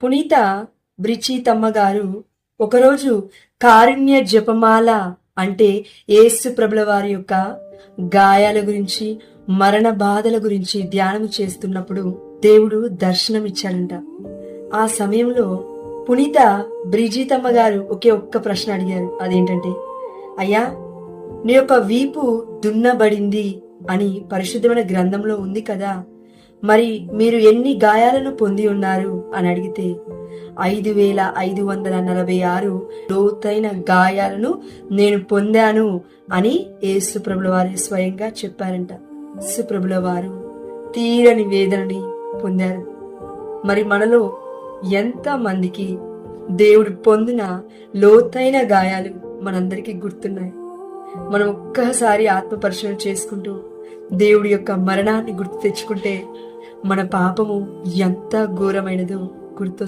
పునీత బ్రిచీతమ్మ గారు ఒకరోజు కారుణ్య జపమాల అంటే యేసు ప్రభుల వారి యొక్క గాయాల గురించి, మరణ బాధల గురించి ధ్యానం చేస్తున్నప్పుడు దేవుడు దర్శనమిచ్చాడంట. ఆ సమయంలో పునీత బ్రిజితమ్మ గారు ఒక్క ప్రశ్న అడిగారు. అదేంటంటే, అయ్యా, నీ యొక్క వీపు దున్నబడింది అని పరిశుద్ధమైన గ్రంథంలో ఉంది కదా, మరి మీరు ఎన్ని గాయాలను పొంది ఉన్నారు అని అడిగితే 5546 లోతైన గాయాలను నేను పొందాను అని యేసు ప్రభుల వారు స్వయంగా చెప్పారంట. యేసు ప్రభుల వారు తీరని వేదనని పొందారు. మరి మనలో ఎంత మందికి దేవుడు పొందిన లోతైన గాయాలు మనందరికీ గుర్తున్నాయి. మనం ఒక్కసారి ఆత్మ పరిశీలన చేసుకుంటూ దేవుడి యొక్క మరణాన్ని గుర్తు తెచ్చుకుంటే మన పాపము ఎంత ఘోరమైనదో గుర్తు